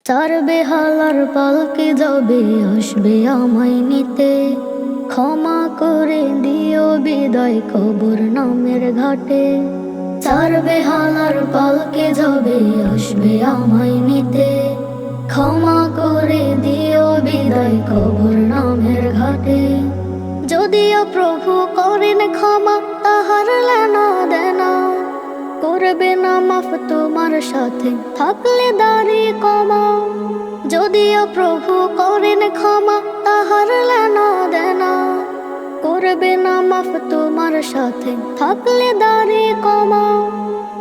চার বেহালার পালকে যাবে আসবে আমায় নিতে, ক্ষমা করে দিও বিদায় কবর নামের ঘাটে। চার বেহালার পালকে যাবে আসবে আমায় নিতে, ক্ষমা করে দিও বিদায় কবর নামের ঘাটে। যদিও প্রভু করেন ক্ষমা তাহার লেনা দেনা, করবে না মাফ তোমার সাথে থাকলে দাড়ি কমা। যদিও প্রভু করেন ক্ষমা তাহার লেনা দেনা, করবে না মাফ তোমার সাথে থাকলে দাড়ি কমা।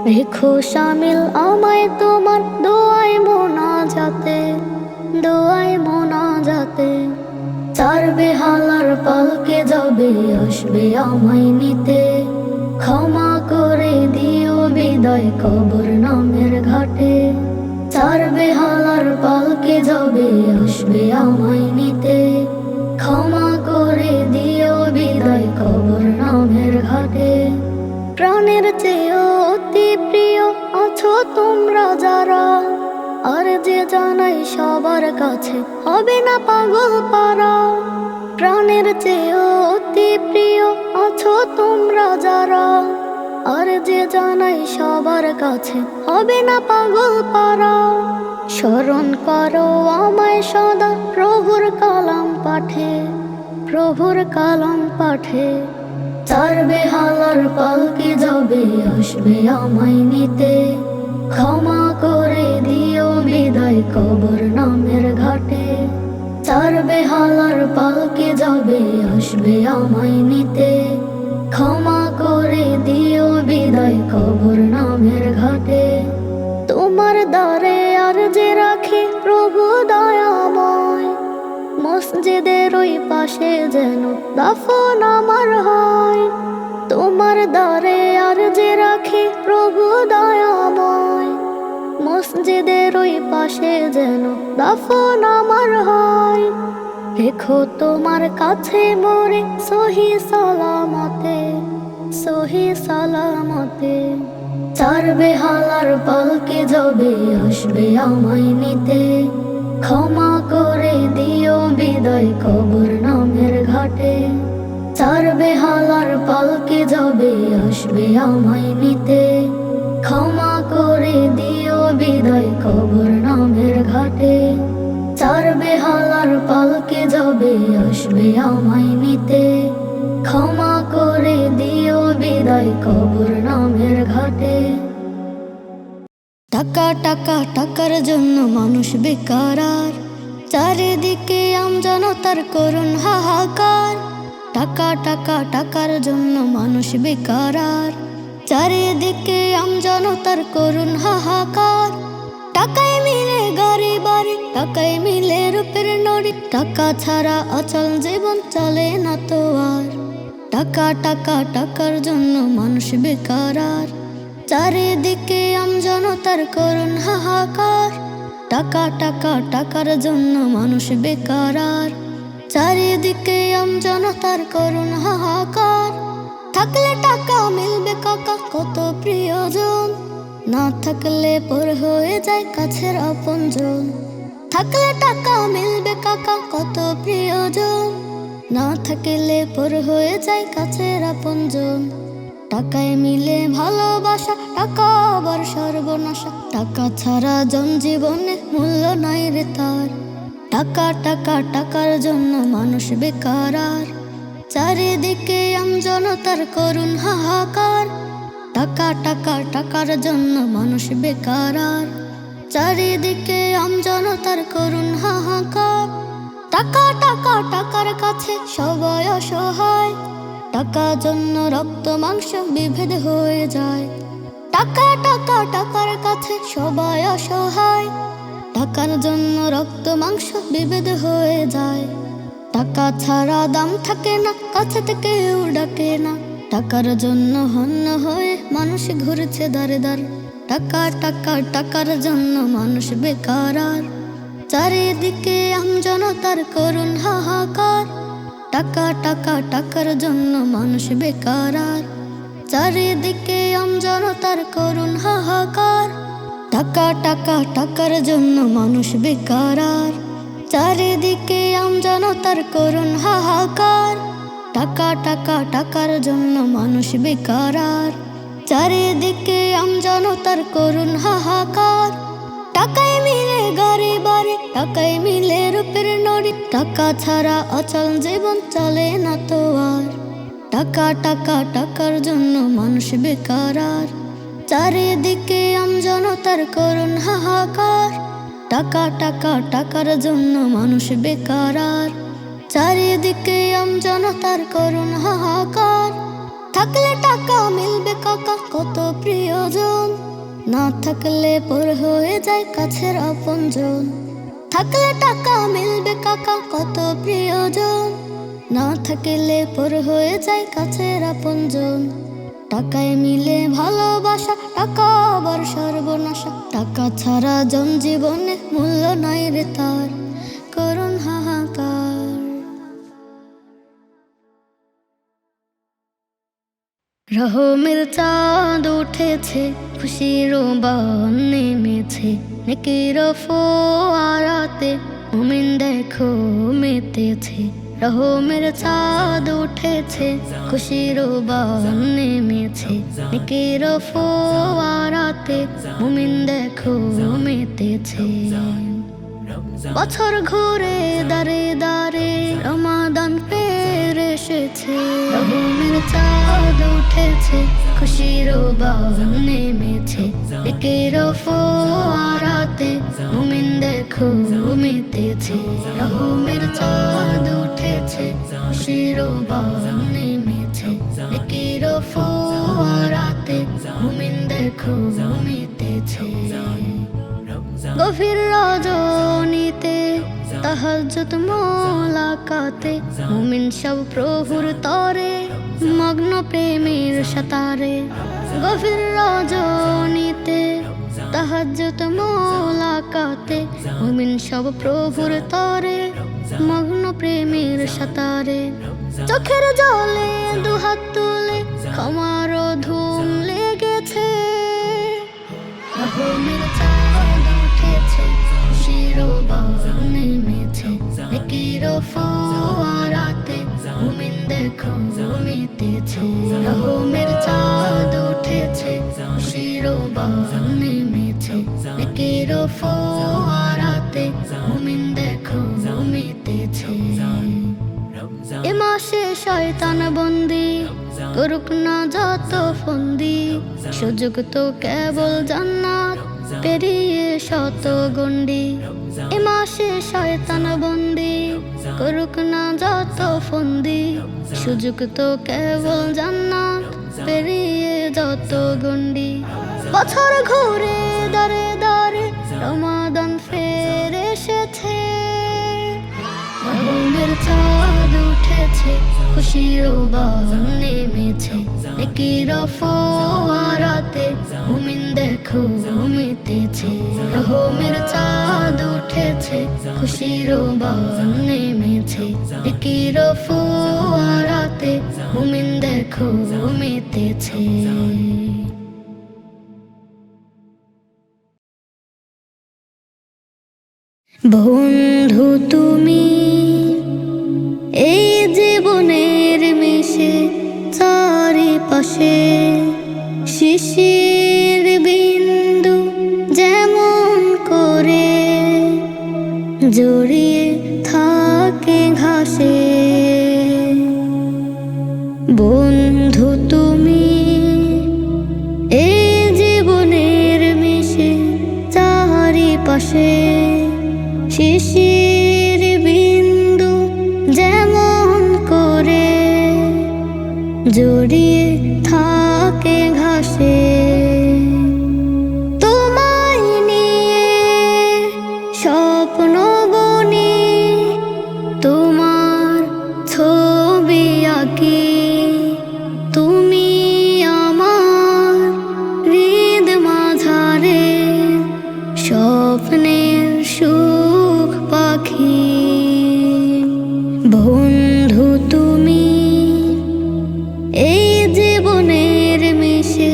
রেখো শামিল আমায় তোমার দোয়ায় মোনাজাতে, দোয়ায় মোনাজাতে। চার বেহালার পালকে যাবে আসবে আমায় নিতে, ক্ষমা করে দিও বিদায় কবর নামের ঘাটে। চার বেহালার পালকে যাবে আসবে আমায় নিতে, ক্ষমা করে দিও বিদায় কবর নামের ঘাটে। প্রাণের চেয়েও অতি প্রিয় আছো তোমরা যারা, আর যে জানাই সবার কাছে হবে না পাগল পারা। প্রাণের চেয়েও অতি প্রিয় আছো তোমরা যারা, আর যে জানাই সবার কাছে হবে না পাগল পারা। স্মরণ করো আমায় সদা প্রভুর কালাম পাঠে, প্রভুর কালাম পাঠে। চার বেহালার পালকে যাবে আসবে আমায় নিতে, ক্ষমা করে দিও বিদায় কবর নামের ঘাটে। চার বেহালার পালকে যাবে আসবে আমায় নিতে, ক্ষমা করে দিও বিদায় কবর নামের ঘাটে। তোমার দ্বারে আর যে রাখে প্রভু দয়াময়, মসজিদের ওই পাশে যেন দাফন আমার হয়। তোমার দ্বারে আর যে রাখে প্রভু দয়াময়, মসজিদের ওই পাশে যেন দাফন আমার হয়। রেখো তোমার কাছে মোরে সহি সালামতে, সহি সালামতে। চার বেহালার পালকে যাবে আসবে আমায় নিতে, ক্ষমা করে দিও বিদায় কবর নামের ঘাটে। চার বেহালার পালকে যাবে আসবে আমায় নিতে, ক্ষমা করে দিও বিদায় কবর নামের ঘাটে। চার বেহালার পালকে যাবে আসবে আমায় নিতে, ক্ষমা করে দিও বিদায় কবর নামের ঘাটে। টাকা টাকা টাকার জন্য মানুষ বেকার, আর চারিদিকে আমজনতার করুণ হাহাকার। টাকা টাকা টাকার জন্য মানুষ বেকার, আর চারিদিকে আমজনতার করুণ হাহাকার। টাকায় মিলে গাড়ি বাড়ি, টাকায় মিলে রূপের নড়ি, টাকা ছাড়া অচল জীবন চলে না তো আর। টাকা টাকা টাকার জন্য মানুষ বেকার, আর চারিদিকে আমজনতার করুণ হাহাকার। টাকা টাকা টাকার জন্য মানুষ বেকার, আর চারিদিকে আমজনতার করুণ হাহাকার। থাকলে টাকা মিলবে কাকা কত প্রিয়জন, না থাকলে পর হয়ে যায় কাছের আপনজন। থাকলে টাকা মিলবে কাকা কত প্রিয়জন, না থাকলে পর হয়ে যায় কাছের আপনজন। টাকায় মিলে ভালোবাসা, টাকা আবার সর্বনাশা, টাকা ছাড়া জনজীবনে মূল্য নাই রে তার। টাকা টাকা টাকার জন্য মানুষ বেকার, আর চারিদিকে আমজনতার করুণ হাহাকার। টাকা টাকা টাকার জন্য মানুষ বেকার, আর চারিদিকে আমজনতার করুণ হাহাকার। টাকা টাকা টাকার কাছে সবাই অসহায়, টাকার জন্য রক্ত মাংস বিভেদ হয়ে যায়। টাকা টাকা টাকার কাছে সবাই অসহায়, টাকার জন্য রক্ত মাংস বিভেদ হয়ে যায়। টাকা ছাড়া দাম থাকে না, কাছে থেকে ডাকে না, টাকার জন্য হন্য হয়ে মানুষ ঘুরছে দাঁড়ে দাঁড়। টাকা টাকা টাকার জন্য মানুষ বেকার, আর চারিদিকে আমজনতার করুণ হাহাকার। টাকা টাকা টাকার জন্য মানুষ বেকার, আর চারিদিকে আমজনতার করুণ হাহাকার। টাকা টাকা টাকার জন্য মানুষ বেকার আর চারিদিকে আমজনতার করুণ হাহাকার। টাকা টাকা টাকার জন্য মানুষ বেকার আর চারিদিকে আমজনতার করুণ হাহাকার। টাকায় মিলে গাড়ি বাড়ি, টাকায় মিলে রূপের নড়ি, টাকা ছাড়া অচল জীবন চলে না তো আর। টাকা টাকা টাকার জন্য মানুষ বেকার আর চারিদিকে আমজনতার করুণ হাহাকার। টাকা টাকা টাকার জন্য মানুষ বেকার আর চারিদিকে আমজনতার করুণ হাহাকার। থাকলে টাকা মিলবে কাকা কত প্রিয়জন, না থাকলে পর হয়ে যায় কাছের আপনজন। থাকলে টাকা মিলবে কাকা কত প্রিয়জন, না থাকলে পর হয়ে যায় কাছের আপনজন। টাকায় মিলে ভালোবাসা, টাকা আবার সর্বনাশা, টাকা ছাড়া জনজীবনে মূল্য নাই রে তার, করুণ হাহাকার। রহমের চাঁদ উঠেছে, খুশির বান নেমেছে, নেকির ফোয়ারাতে মুমিন দেখো মেতেছে। রহমের চাঁদ উঠেছে, খুশির বান নেমেছে, নেকির ফোয়ারাতে মুমিন দেখো মেতেছে। বছর ঘুরে দাঁড়ে দাঁড়ে রমাদান ফের এসেছে। রহমের চাঁদ উঠেছে, খুশির বান নেমেছে, নেকির ফোয়ারাতে মুমিন দেখো মেতেছে। রহমের চাঁদ উঠেছে, খুশির বান নেমেছে, নেকির ফোয়ারাতে মুমিন দেখো মেতেছে। গভীর রজনীতে তাহাজ্জুদ মোলাকাতে মুমিন সব প্রভুর তরে মগ্ন প্রেমের সাঁতারে। গভীর রজনীতে তাহাজ্জুদ মোলাকাতে মুমিন সব প্রভুর তরে মগ্ন প্রেমের সাঁতারে। চোখের জলে দুহাত তুলে ক্ষমার ধুম লেগেছে। রহমের চাঁদ উঠেছে, খুশির বান নেমেছে, নেকির ফোয়ারাতে মুমিন দেখো মেতেছে। রহমের চাঁদ উঠেছে, খুশির বান নেমেছে, নেকির ফোয়ারাতে মুমিন দেখো মেতেছে। এ মাসে শয়তান বন্দি করুক না যত ফন্দি, সুযোগ তো কেবল জান্নাত পেরিয়ে শত গণ্ডি। এ মাসে শয়তান বন্দি করুক না যত ফন্দি, সুযোগ তো কেবল জান্নাত পেরিয়ে যত গণ্ডি। বছর ঘুরে দাঁড়ে দাঁড়ে রমাদান ফের এসেছে। রহমের চাঁদ উঠেছে, খুশির বান নেমেছে, নেকির ফোয়ারাতে মুমিন দেখো মেতেছে। রহমের চাঁদ উঠেছে, খুশির বান নেমেছে, নেকির ফোয়ারাতে মুমিন দেখো মেতেছে। বন্ধু তুমি এই জীবনের মিশে চারিপাশে শিশির বিন্দু যেমন করে জড়িয়ে থাকে ঘাসে। বন্ধু তুমি এই জীবনের মিশে চারিপাশে শিশির বিন্দু যেমন করে জড়িয়ে থাকে ঘাসে। তোমায় নিয়ে স্বপ্ন বুনি, তোমার ছবি আঁকি, তুমি আমার হৃদ মাঝারে স্বপ্নের সুখ পাখি। বন্ধু তুমি এই জীবনের মিশে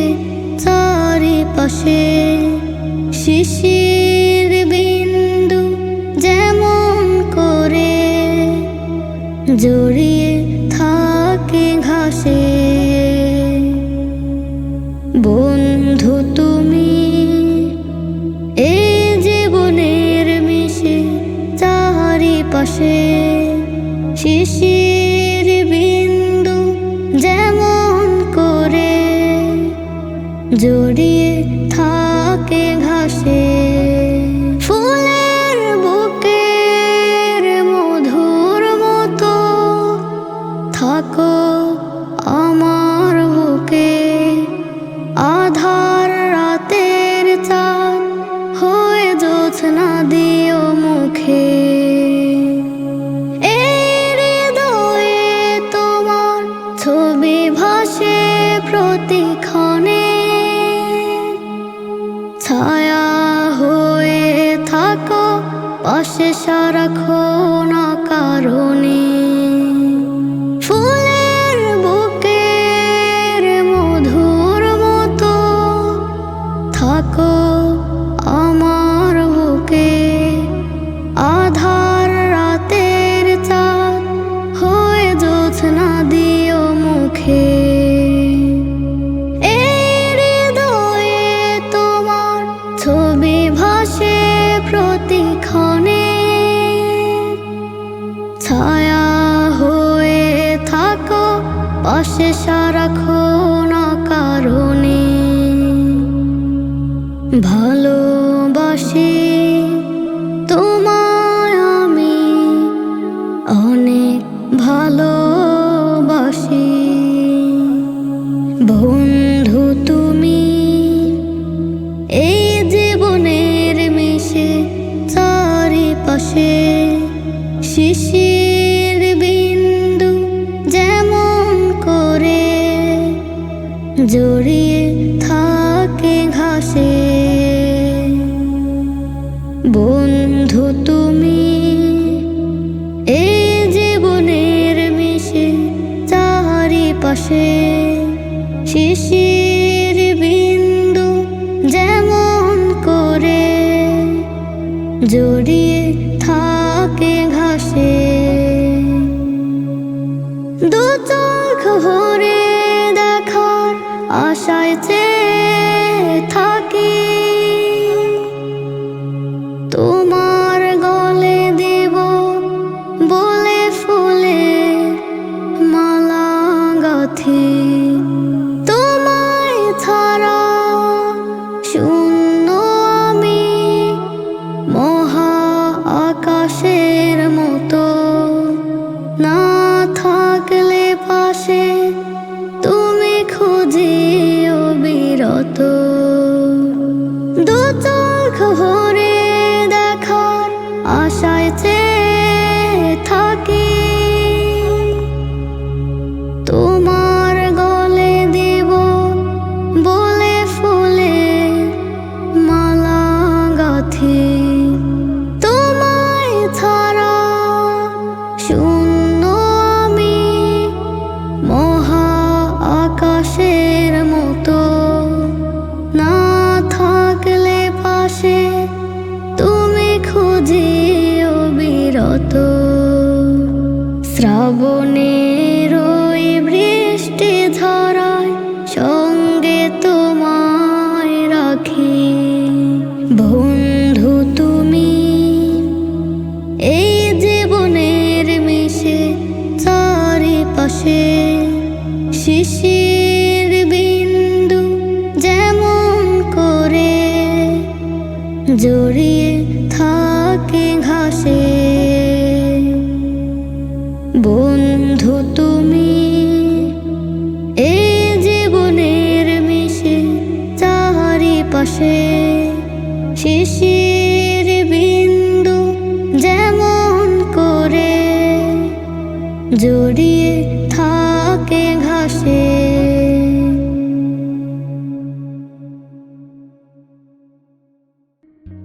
চারিপাশে পাশে শিশির বিন্দু যেমন করে জড়িয়ে থাকে ঘাসে, ফুলের বুকের মধুর মতো থাকো আমার বুকে, আধার রাতের চাঁদ হয়ে জোছনা দিও মুখে। ছবি ভাসে প্রতিক্ষণে, ছায়া হয়ে থাকো পাশে সারাক্ষণ কারণে, ফুলের বুকের মধুর মতো থাকো আমার বুকে, আধার রাতের চাঁদ হয়ে জোছনা দিও মুখে। হৃদয়ে তোমার ছবি ভাসে প্রতিক্ষণে, ছায়া হয়ে থাকো পাশে সারাক্ষণ কারণে। ভালোবাসি তোমায় আমি অনেক ভালোবাসি, বন্ধু তুমি এই জীবনের মিশে চারিপাশে শিশির বিন্দু যেমন করে জড়িয়ে থাকে ঘাসে, বন্ধু তুমি এই জীবনের মিশে চারিপাশে শিশির বিন্দু যেমন করে জড়িয়ে থাকে ঘাসে। দু চোখ ভরে দেখার আশায় চেয়ে থাকি, তোমার গলে দেব বলে ফুলের মালা গাথি, তোমায় ছাড়া শূন্য আমি মহা আকাশের মতো, না থাকলে পাশে তুমি খুঁজিও বিরত। দু চোখ ভরে দেখার আশায় চেয়ে থাকি, তোমার গলে দেব বলে ফুলের মালা গাথি, তোমায় ছাড়া শূন্য আমি মহা আকাশের মতো, না থাকলে পাশে তুমি খুঁজিও বিরত। শ্রাবণের ওই বৃষ্টি ঝরায় সঙ্গে তোমায় রাখি, বন্ধু তুমি এই জীবনের মিশে চারিপাশে শিশির বিন্দু যেমন করে জড়িয়ে থাকে ঘাসে, বন্ধু তুমি এই জীবনের মিশে চারিপাশে শিশির বিন্দু যেমন করে জড়িয়ে থাকে ঘাসে।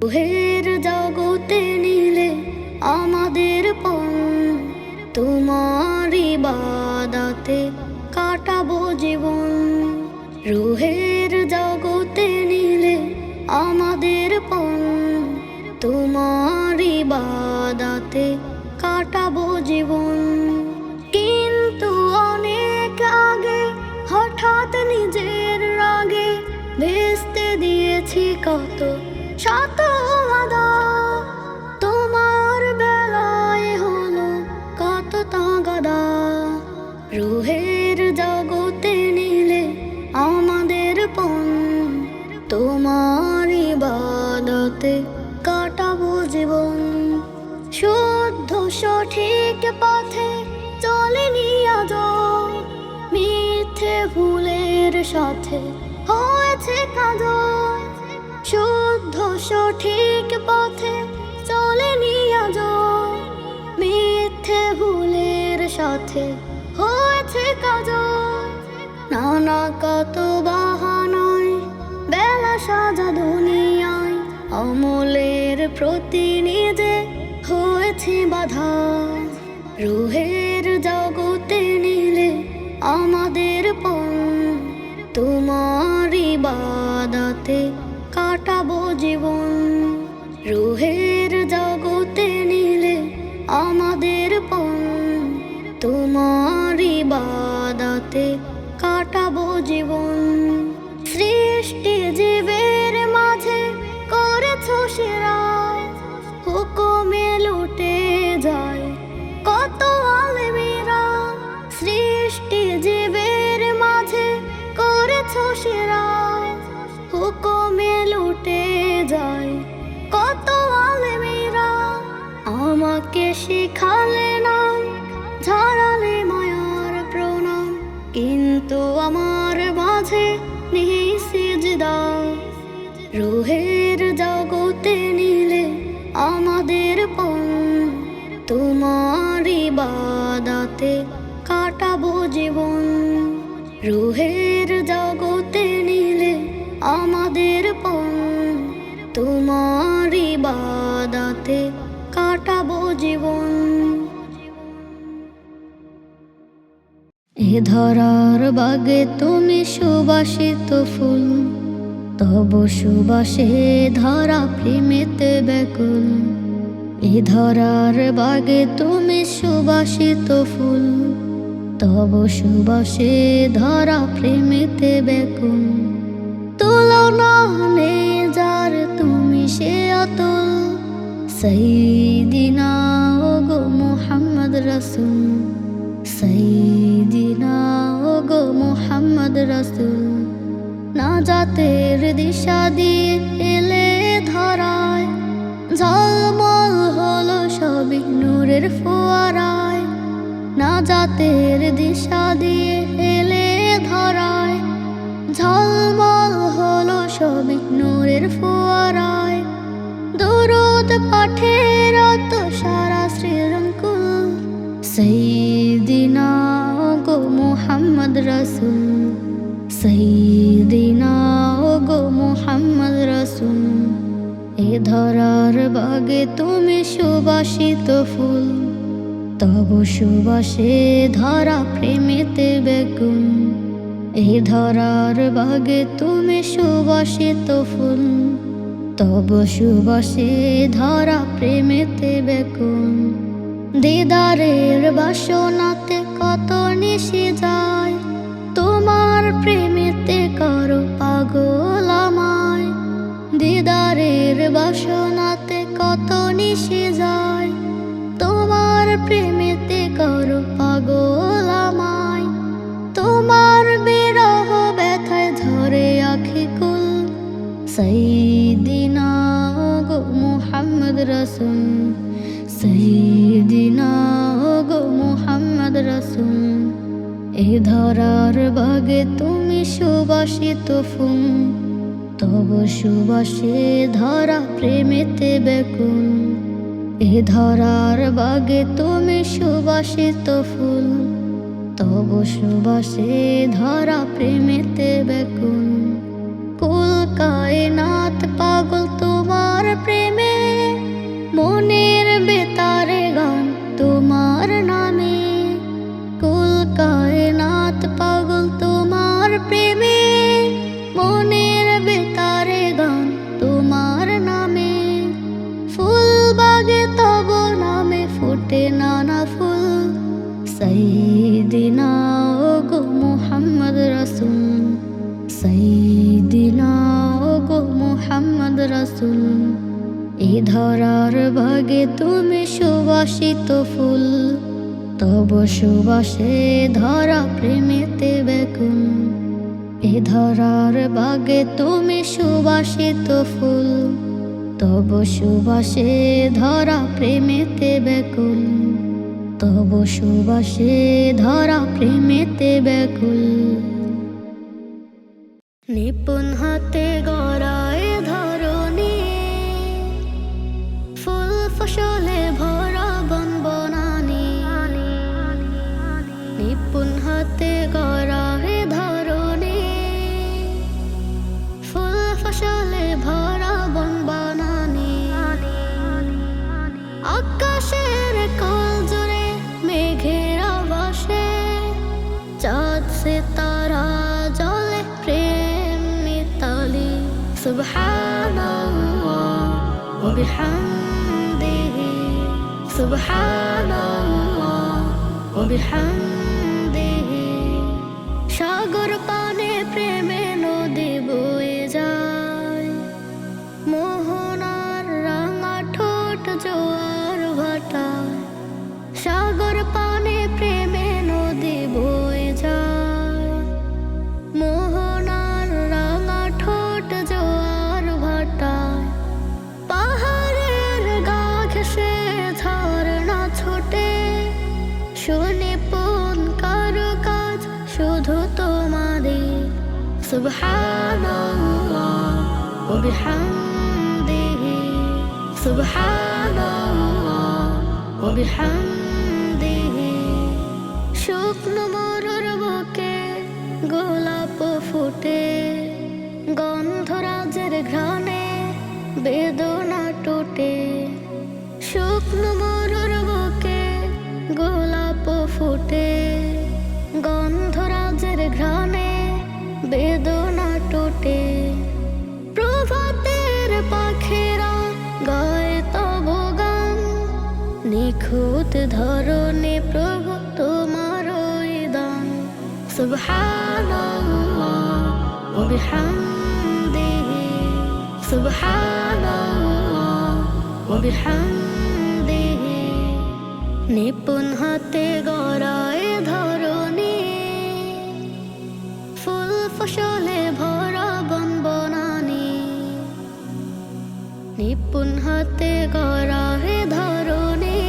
রুহের জগতে নিলে আমাদের পণ, তোমার ইবাদতে কাটাবো জীবন। রুহের জগতে নিলে আমাদের পণ, তোমার ইবাদতে কাটাবো জীবন। কিন্তু অনেক আগে হঠাৎ নিজের রাগে ভেস্তে দিয়েছি কত শত ওয়াদা, তোমার বেলায় হল জীবন। শুদ্ধ সঠিক পথে চলেনি আজও, মিথ্যে ভুলের সাথে হয়েছে কাজও। শুদ্ধ সঠিক পথে চলেনি আজও, মিথ্যে ভুলের সাথে হয়েছে কাজও। নানা কত বাহানায় বেলা সাজা দুনিয়ায়, আমলের প্রতি নিজে হয়েছে বাধা। রুহের জগতে নিলে আমাদের পণ, তোমার ইবাদতে কাটাবো জীবন। রুহের জগতে নিলে আমাদের পণ, তোমার ইবাদতে কাটাবো জীবন। সৃষ্টি জীবের মাঝে করেছো সেরা, হুকুমে লুটে যায় কত আলেমেরা। সৃষ্টি জীবের মাঝে করেছো সেরা, হুকুমে লুটে যায় কত আলেমেরা। আমাকে শিখালে না, ঝাড়ালে মায়ার প্রণাম, কিন্তু আমার মাঝে নেই সিজদা। রুহের জগতে নিলে আমাদের পণ, তোমার ইবাদতে কাটাবো জীবন। রুহের জগতে নিলে আমাদের পণ, তোমার ইবাদতে কাটাবো জীবন। এ ধরার বাগে তুমি সুবাসিত ফুল, তব সুবাসে ধরা প্রেমেতে ব্যাকুল। এ ধরার বাগে তুমি সুবাসিত ফুল, তব সুবাসে ধরা প্রেমেতে ব্যাকুল। তুলনা নেই যার তুমি সে অতুল, সাইয়্যিদিনা ওগো মুহাম্মদ রাসূল। সাইয়্যিদিনা ওগো মুহাম্মদ রাসূল। নাজাতের দিশা দিয়ে এলে ধরায়, ঝলমল হলো সবই নূরের ফোয়ারায়। নাজাতের দিশা দিয়ে এলে ধরায়, ঝলমল হলো সবই নূরের ফোয়ারায়। দুরূদ পাঠের রত সারা শ্রীরঙ্কুল, সাইয়্যিদিনা ওগো মুহাম্মদ রাসূল। সাইয়্যিদিনা ওগো মুহাম্মদ রাসূল। এ ধরার বাগে তুমি সুবাসিত ফুল, তব সুবাসে ধরা প্রেমেতে ব্যাকুল। এ ধরার বাগে তুমি সুবাসিত ফুল, তব সুবাসে ধরা প্রেমেতে ব্যাকুল। দিদারের বাসনাতে কত নিশি যায়, তোমার প্রেমেতে করো পাগল আমায়। দিদারের বাসনাতে কত নিশি যায়, তোমার প্রেমেতে করো পাগল আমায়। তোমার বিরহ ব্যথায় ঝরে আখি কুল, সাইয়্যিদিনা ওগো মুহাম্মদ রাসূল। সাইয়্যিদিনা ওগো মুহাম্মদ রাসূল। এ ধরার বাগে তুমি সুবাসিত ফুল, তব সুবাসে ধরা প্রেমেতে ব্যাকুল। এ ধরার বাগে তুমি সুবাসিত ফুল, তব সুবাসে ধরা প্রেমেতে ব্যাকুল। কুল কায়নাত পাগল তোমার প্রেমে, মনের বেতারে গান তোমার নামে। কুল কায়নাত পাগল তোমার প্রেমে, মনের বেতারে গান তোমার নামে। ফুল বাগে তব নামে ফুটে নানা ফুল, সাইয়্যিদিনা ওগো মুহাম্মদ রাসূল। সাইয়্যিদিনা ওগো মুহাম্মদ রাসূল। এ ধরার বাগে তুমি সুবাসিত ফুল, তব সুবাসে ধরা প্রেমেতে ব্যাকুল। এ ধরার বাগে তুমি সুবাসিত ফুল, তব সুবাসে ধরা প্রেমেতে ব্যাকুল, তব সুবাসে ধরা প্রেমেতে ব্যাকুল। নিপুণ হাতে গড়ায় ধরণী, ফুল ফসলে ভরা বন বনানী। নিপুণ হাতে গড়ায় ধরণী, ফুল ফসলে ভরা বন বনানী। আকাশের কোল জুড়ে মেঘের আবাসে, চাঁদ সিতারা জলে প্রেম মিতালি। সুবহানাল্লাহ ওয়া বিহামদিহি, সুবহানাল্লাহ ওয়া বিহামদিহি। সাগর পানে প্রেমে নদী বয়ে যায়, মোহনার রাঙা ঠোঁট জোয়ার ভাটায়। সাগর পানে প্রেমে নদী বয়ে যায়, মোহনার রাঙা ঠোঁট জোয়ার ভাটায়। পাহাড়ের গা ঘেঁষে ঝরনা ছোটে, সুনিপুণ কারুকাজ শুধু তোমারই। সুবহানাল্লাহ ওয়া বিহামদিহি, সুবহানাল্লাহ ওয়া বিহামদিহি। শুকনো মরুর বুকে গোলাপ ফুটে, গন্ধরাজের ঘ্রাণে বেদনা টুটে। শুকনো মরুর বুকে গোলাপ ফুটে, গন্ধরাজের ঘ্রাণে বেদনা টুটে। প্রভাতের পাখিরা গায় তব গান, নিখুঁত ধরনে প্রভু তোমার দান। সুবহানাল্লাহ ওয়া বিহামদিহি, সুবহানাল্লাহ ওয়া বিহামদিহি। নিপুণ হাতে গড়ায় ধরণী, ফুল ফসলে ভরা বন বনানী। নিপুণ হাতে গড়ায় ধরণী,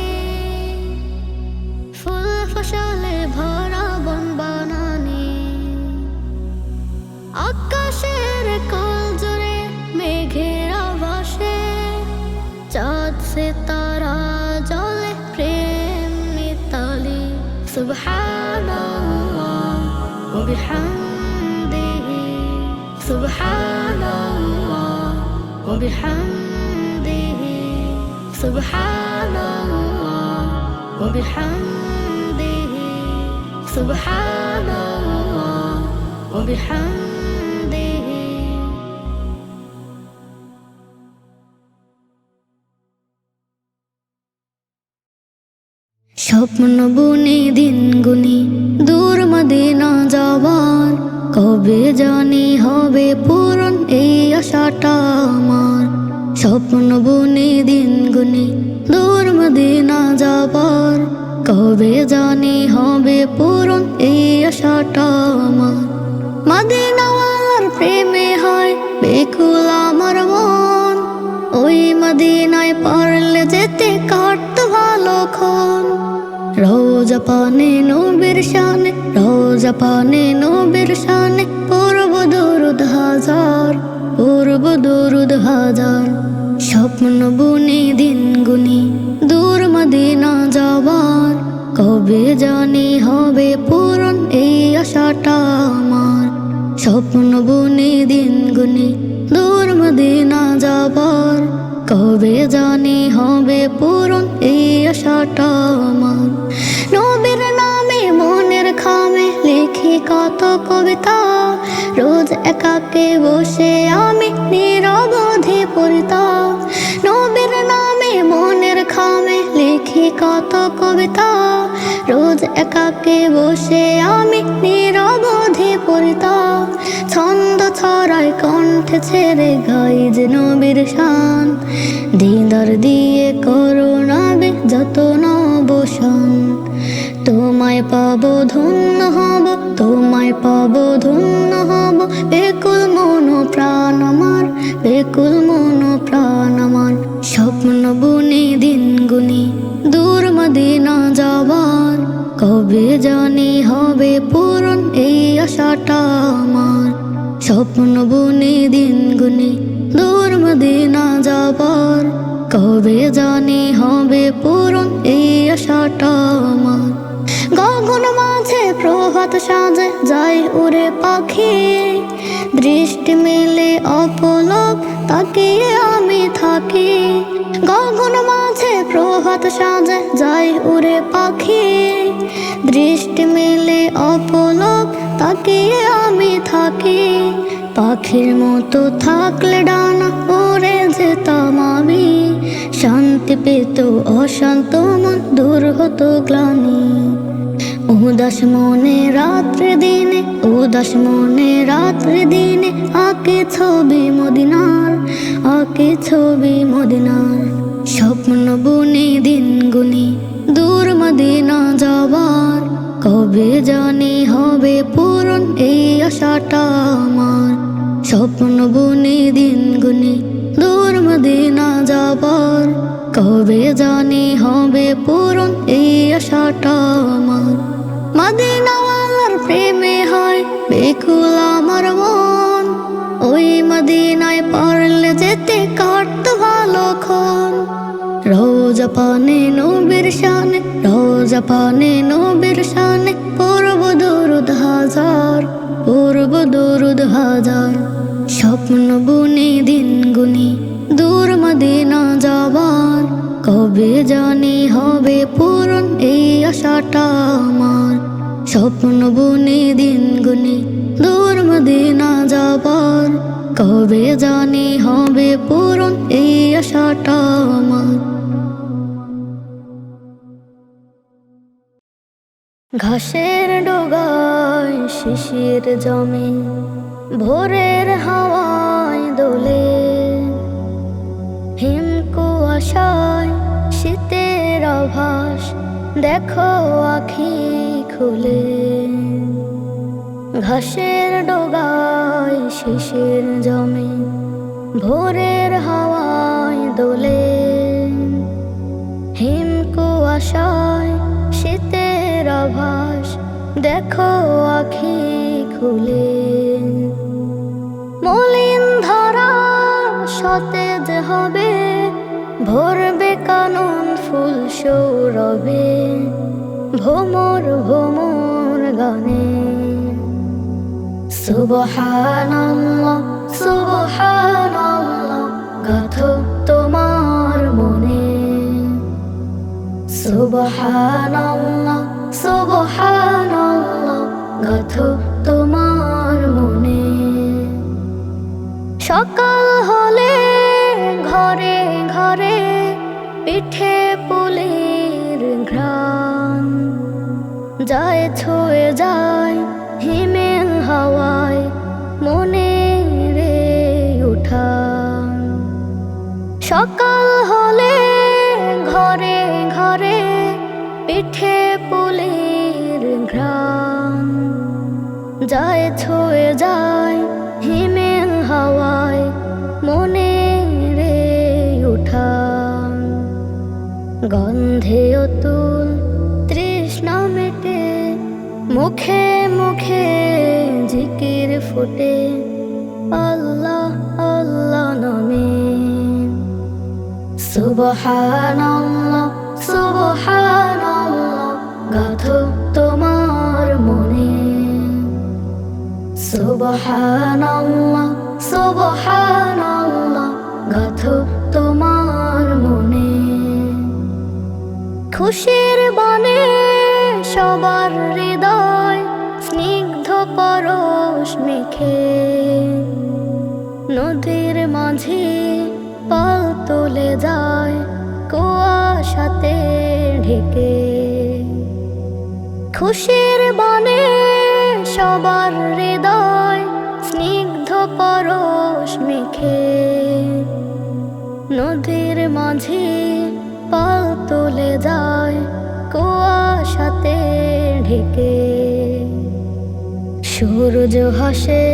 ফুল ফসলে ভরা বন বনানী। আকাশের কোল জুড়ে মেঘের আবাসে, চাঁদ সিতারা জলে প্রেম মিতালি। সুবহানাল্লাহ ওয়া বিহামদিহি, সুবহানাল্লাহ ওয়া বিহামদিহি, সুবহানাল্লাহ ওয়া বিহামদিহি, সুবহানাল্লাহ ওয়া বিহামদিহি। স্বপ্ন বুনে দিন গুনি দূর মদিনা যাবার, কবে জানি হবে পূরণ এই আশাটা আমার। স্বপ্ন বুনে দিন গুনি দূর মদিনা যাবার, কবে জানি হবে পূরণ এই আশাটা আমার। মদিনাওয়ালার প্রেমে হয় বেকুল আমার মন, ওই মদিনায় পারলে যেতে কাটত ভালোক্ষণ। রোজা পানে নবীর শানে, রোজা পানে নবীর শানে, পূর্ব দরুদ হাজার, পূর্ব দরুদ হাজার। স্বপ্ন বুনে দিন গুনি দূর মদিনা যাবার, কবে জানি হবে পূরণ এই আশাটা আমার। স্বপ্ন বুনে দিন গুনি দূর মদিনা যাবার, কবে জানি হবে পূরণ এই আশাটা আমার। নবীর নামে মনের খামে লিখি কত কবিতা, রোজ একাকে বসে আমি নিরবধি পড়িতাম। নবীর নামে মনের খামে লিখি কত কবিতা, রোজ একাকে বসে আমি নিরবধি পড়িতাম। ছন্দ ছড়ায় কণ্ঠে ছেড়ে গাই যে নবীর শান, দিদার দিয়ে করুণাবে যত নবসান। তোমায় তোমায় পাবো ধন্য হব, তোমায় পাবো ধন্য হব। বেকুল মন প্রাণ আমার, বেকুল মন প্রাণ আমার। স্বপ্ন বুনি দিন গুনি দূর মদিনা যাবার, কবে জানি হবে পূরণ এই আশাটা আমার। স্বপ্ন বুনি দিন গুনি দূর মদিনা যাবার, কবে জানি হবে পূরণ এই আশাটা আমার। গগন মাঝে প্রভাত সাজে যায় উড়ে পাখি, দৃষ্টি মেলে অপলক তাকিয়ে আমি থাকি। গগন মাঝে প্রভাত সাজে যায় উড়ে পাখি, দৃষ্টি মেলে অপলক তাকিয়ে আমি থাকি। পাখির মতো থাকলে ডানা উড়ে যেতাম আমি, শান্তি পেত অশান্ত মন, দূর হতো গ্লানি। উদাস মনে রাত্রি দিনে, উদাস মনে রাত্রি দিনে আঁকে ছবি মদিনার, আঁকে ছবি মদিনার। স্বপ্ন বুনি দিন গুনি দূর মদিনা যাবার, কবে জানি হবে পূরণ এই আশাটা আমার। স্বপ্ন বুনি দিন গুনি দূর মদিনা যাবার, কবে জানি হবে পূরণ এই আশাটা আমার। মদিনাওয়ালার প্রেমে হয় বেকুল আমার মন, ওই মদিনায় পারলে যেতে কাটতো ভালোক্ষণ। রোজা পানে নবীর শানে, রোজা পানে নবীর শানে, পড়ব দরুদ হাজার, পড়ব দরুদ হাজার। স্বপ্ন বুনি দিন গুনি দূর মদিনা যাবার, কবে জানি হবে পূরণ এই আশাটা আমার। স্বপ্ন বুনি দিন গুনি দূর মদিনা যাবার, কবে জানি হবে পূরণ এই আশাটা আমার। ঘাসের ডগায় শিশির জমে, ভোরের হাওয়ায় দোলে, হিম কুয়াশায় শীতের আভাস দেখো আখি খুলে। ঘাসের ডগায় শিশির জমে, ভোরের হাওয়ায় দোলে, হিম কুয়াশায় শীতের আভাস দেখো আখি খুলে। মলিন ধারা সতেজ হবে, ভরবে কানন ফুল সৌরভে, ভোমর ভোমর গানে। সুবহানাল্লাহ সুবহানাল্লাহ গাথো তোমার মনে। সুবহানাল্লাহ সুবহানাল্লাহ গাথো তোমার মনে। সকাল হলে ঘরে ঘরে পিঠে পুলির ঘ্রাণ যায়, ছুঁয়ে যায় হিমেল হাওয়ায় মনে রে উঠান। সকাল হলে ঘরে ঘরে পিঠে পুলির ঘ্রাণ যায়, ছুঁয়ে যায় হিমেল হাওয়ায় মনে রে উঠান। গন্ধে অতুল তৃষ্ণা মেটে, মুখে মুখে জিকির ফুটে আল্লাহ আল্লাহ নামে। সুবহানাল্লাহ সুবহানাল্লাহ গাথো তোমার মনে। সুবহানাল্লাহ সুবহানাল্লাহ গাথো তোমার মনে। খুশির বানে সবার হৃদয় স্নিগ্ধ পরশ মেখে, নদীর মাঝে পাল তুলে যায় কুয়াশাতে ঢেকে। খুশির বানে সবার হৃদয় স্নিগ্ধ পরশ মেখে, নদীর মাঝে পাল তুলে যায় কুয়াশাতে ঢেকে। থাকে। সূরজ হাসে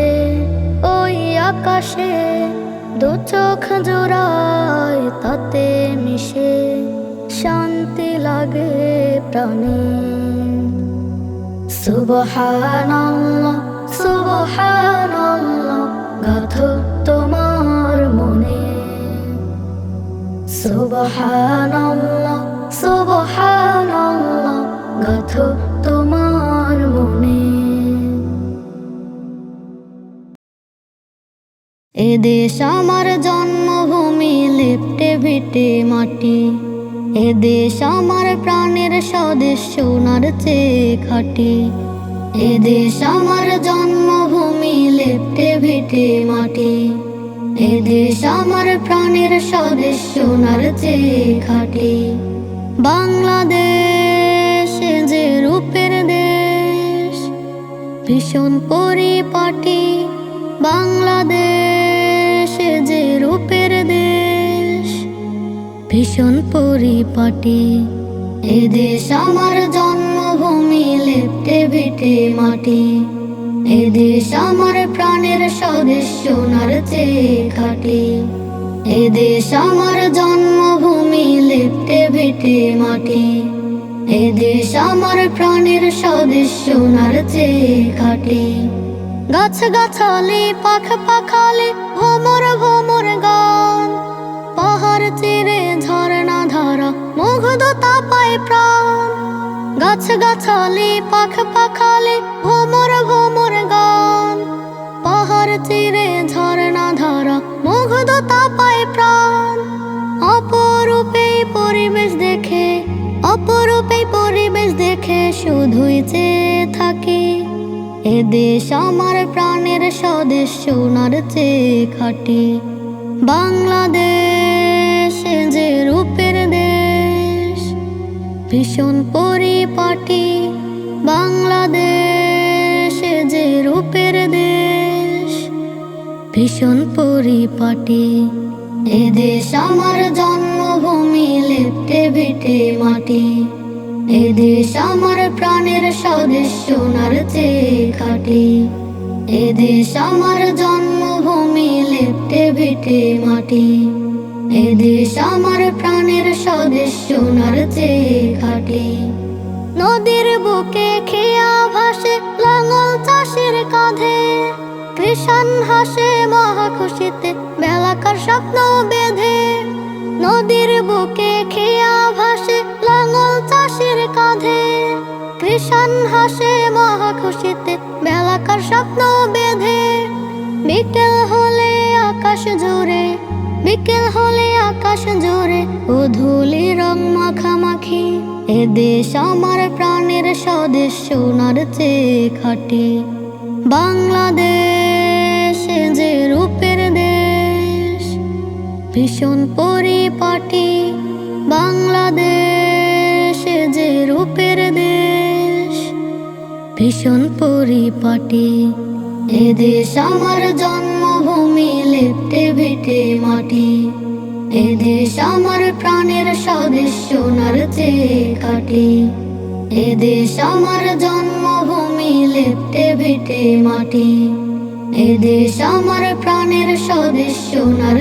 ওই আকাশে, দু চোখ জোড়ায় তাতে মিশে, শান্তি লাগে প্রাণে। সুবহানাল্লাহ সুবহানাল্লাহ গাথো তোমার মনে। সুবহানাল্লাহ সুবহানাল্লাহ গাথো তোমার মনে। এ দেশ আমার জন্মভূমি, লেপ্টে ভিটে মাটি। এ দেশ আমার প্রাণের স্বদেশ, সোনার চেয়ে খাঁটি। এ দেশ আমার জন্মভূমি, লেপ্টে ভিটে মাটি। এ দেশ আমার প্রাণের স্বদেশ, সোনার চেয়ে খাঁটি। বাংলাদেশ যে রূপের দেশ, ভীষণ পরিপাটি। বাংলাদেশ যে রূপের দেশ, ভীষণ পরিপাটি। এ দেশ আমার জন্মভূমি, লেপ্টে ভিটে মাটি। এ দেশ আমার প্রাণের স্বদেশ, সোনার চেয়ে খাঁটি। এ দেশ আমার জন্মভূমি, লেপ্টে ভিটে মাটি। এ দেশ আমার প্রাণের স্বদেশ, সোনার চেয়ে খাঁটি। গাছ গাছালি পাখ পাখালি ভ্রমর ভ্রমর গান, পাহাড় চিরে ঝর্ণা ধারা মুগ্ধতা পায় প্রাণ। গাছ গাছালি পাখ পাখালি ভ্রমর ভ্রমর গান, পাহাড় চিরে ঝর্ণা ধারা মুগ্ধতা পায় প্রাণ। অপরূপে পরিবেশ দেখে, অপরূপে পরিবেশ দেখে শুধুই চেয়ে থাকি। এ দেশ আমার প্রাণের স্বদেশ, সোনার চেয়ে খাঁটি। বাংলাদেশ যে রূপের দেশ, ভীষণ পরিপাটি। বাংলাদেশ যে রূপের দেশ, ভীষণ পরিপাটি। এ দেশ আমার জন্মভূমি, লেপ্টে ভিটে মাটি। এ দেশ আমার প্রাণের স্বদেশ, সোনার চেয়ে খাঁটি। এ দেশ আমার জন্মভূমি, লেপ্টে ভিটে মাটি। এ দেশ আমার প্রাণের স্বদেশ, সোনার চেয়ে খাঁটি। নদীর বুকে খেয়া ভাসে লাঙল চাষের কাঁধে, কৃষাণ হাসে মহা খুশিতে বেলাকার স্বপ্ন বেঁধে। নদীর বুকে খেয়া ভাসে লাঙল চাষের কাঁধে, কৃষাণ হাসে মহা খুশিতে বেলাকার স্বপ্ন বেঁধে। বিকেল হলে আকাশ জুড়ে, বিকেল হলে আকাশ জুড়ে ও ধুলি রং মাখামাখি। এ দেশ আমার প্রাণের স্বদেশ, সোনার চেয়ে খাঁটি। বাংলাদেশ যে রূপের দেশ, ভীষণ পরিপাটি। বাংলাদেশ যে রূপের দেশ, ভীষণ পরিপাটি। এ দেশ আমার জন্মভূমি, লেপ্টে ভিটে মাটি। এ দেশ আমার প্রাণের স্বদেশ, সোনার চেয়ে খাঁটি। এ দেশ আমার জন্মভূমি, লেপ্টে ভিটে মাটি। এ দেশ আমার প্রাণের স্বদেশ, সোনার